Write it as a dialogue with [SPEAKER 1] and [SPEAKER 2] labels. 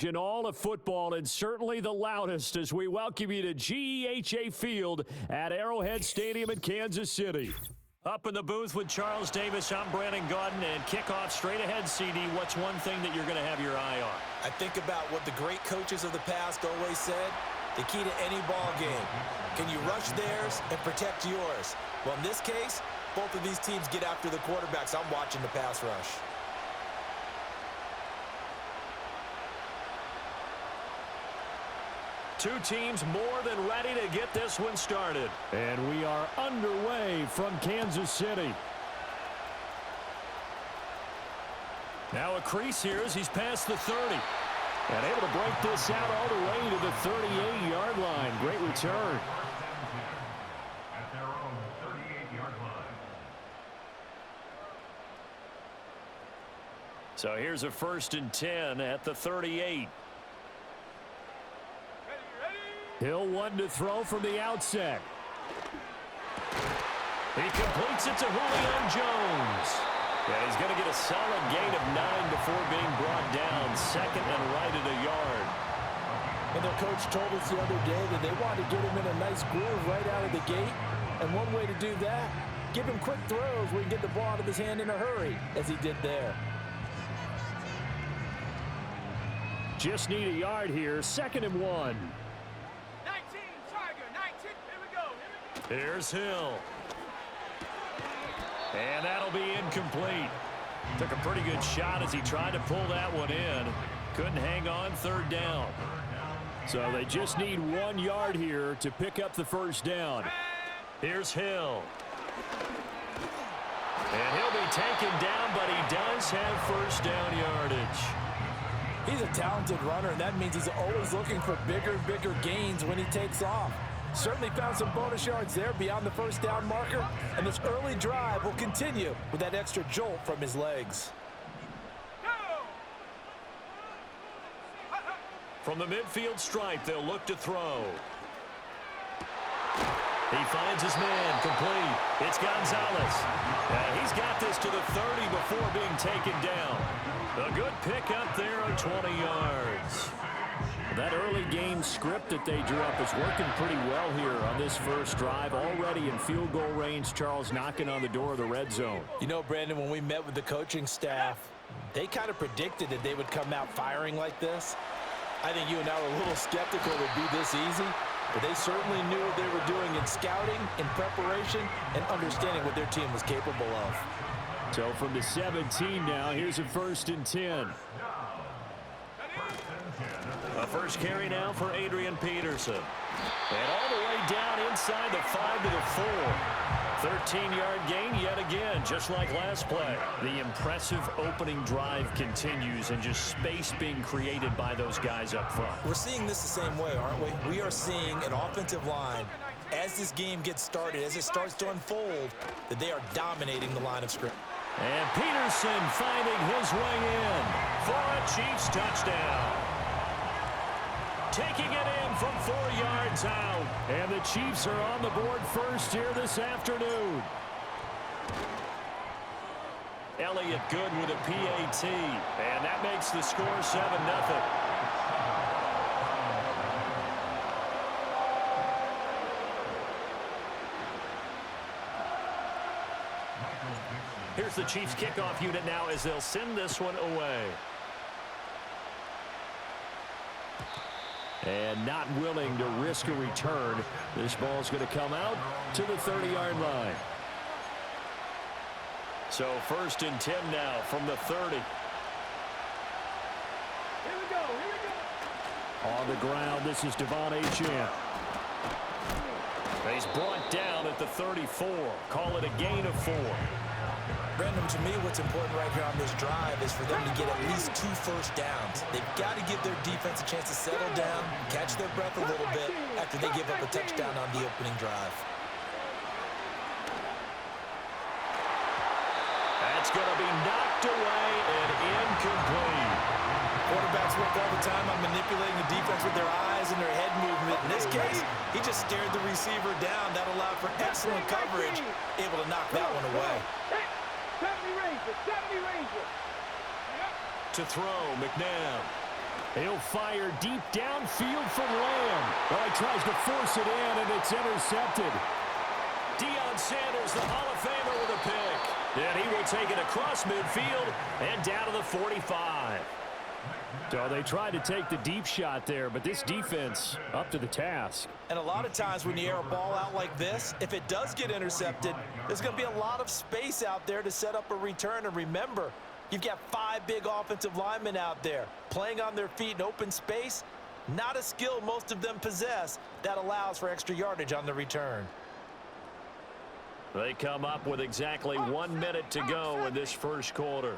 [SPEAKER 1] In all of football, and certainly the loudest, as we welcome you to GEHA Field at Arrowhead Stadium in Kansas City. Up in the booth with Charles Davis, I'm Brandon Gaudin, and kickoff straight ahead, CD. What's one thing that you're going to have your eye on?
[SPEAKER 2] I think about what the great coaches of the past always said, the key to any ball game. Can you rush theirs and protect yours? Well, in this case, both of these teams get after the quarterbacks. I'm watching the pass rush.
[SPEAKER 1] Two teams more than ready to get this one started. And we are underway from Kansas City. Now a crease here as he's past the 30. And able to break this out all the way to the 38-yard line. Great return.
[SPEAKER 3] At their own 38-yard line.
[SPEAKER 1] So here's a 1st and 10 at the 38. Hill one to throw from the outset. He completes it to Julio Jones. And he's going to get a solid gain of 9 before being brought down. 2nd and right at a yard.
[SPEAKER 2] And their coach told us the other day that they wanted to get him in a nice groove right out of the gate. And one way to do that, give him quick throws where he can get the ball out of his hand in a hurry, as he did there.
[SPEAKER 1] Just need a yard here. 2nd and 1. Here's Hill. And that'll be incomplete. Took a pretty good shot as he tried to pull that one in. Couldn't hang on, 3rd down. So they just need 1 yard here to pick up the 1st down. Here's Hill. And he'll be taken down, but he does have 1st down yardage.
[SPEAKER 2] He's a talented runner, and that means he's always looking for bigger and bigger gains when he takes off. Certainly found some bonus yards there beyond the 1st down marker, and this early drive will continue with that extra jolt from his legs.
[SPEAKER 1] From the midfield stripe, they'll look to throw. He finds his man, complete. It's Gonzalez. He's got this to the 30 before being taken down. A good pick up there on 20 yards. That early game script that they drew up is working pretty well here on this first drive. Already in field goal range, Charles knocking on the door of the red zone.
[SPEAKER 2] You know, Brandon, when we met with the coaching staff, they kind of predicted that they would come out firing like this. I think you and I were a little skeptical it would be this easy, but they certainly knew what they were doing in scouting, in preparation, and understanding what their team was capable of.
[SPEAKER 1] So from the 17 now, here's a 1st and 10. A first carry now for Adrian Peterson. And all the way down inside the 5 to the 4. 13-yard gain yet again, just like last play. The impressive opening drive continues, and just space being created by those guys up front.
[SPEAKER 2] We're seeing this the same way, aren't we? We are seeing an offensive line, as this game gets started, as it starts to unfold, that they are dominating the line of scrimmage.
[SPEAKER 1] And Peterson finding his way in for a Chiefs touchdown. Taking it in from 4 yards out. And the Chiefs are on the board first here this afternoon. Elliott good with a PAT. And that makes the score 7-0. Here's the Chiefs kickoff unit now as they'll send this one away. And not willing to risk a return. This ball's going to come out to the 30-yard line. So 1st and 10 now from the 30.
[SPEAKER 4] Here we go.
[SPEAKER 1] On the ground, this is Devon Achane. He's brought down at the 34. Call it a gain of 4.
[SPEAKER 2] Brandon, to me, what's important right here on this drive is for them to get at least 2 first downs. They've got to give their defense a chance to settle down, catch their breath a little bit after they give up a touchdown on the opening drive.
[SPEAKER 1] That's going to be knocked away and incomplete.
[SPEAKER 2] Quarterbacks work all the time on manipulating the defense with their eyes and their head movement. In this case, he just stared the receiver down. That allowed for excellent coverage, able to knock that one away.
[SPEAKER 4] 70 Ranger.
[SPEAKER 1] To throw, McNabb. He'll fire deep downfield for Lamb. Well, he tries to force it in, and it's intercepted. Deion Sanders, the Hall of Famer, with a pick. And he will take it across midfield and down to the 45. So they tried to take the deep shot there, but this defense up to the task.
[SPEAKER 2] And a lot of times when you air a ball out like this, if it does get intercepted, there's going to be a lot of space out there to set up a return. And remember, you've got 5 big offensive linemen out there playing on their feet in open space. Not a skill most of them possess that allows for extra yardage on the return.
[SPEAKER 1] They come up with exactly 1 minute to go in this first quarter.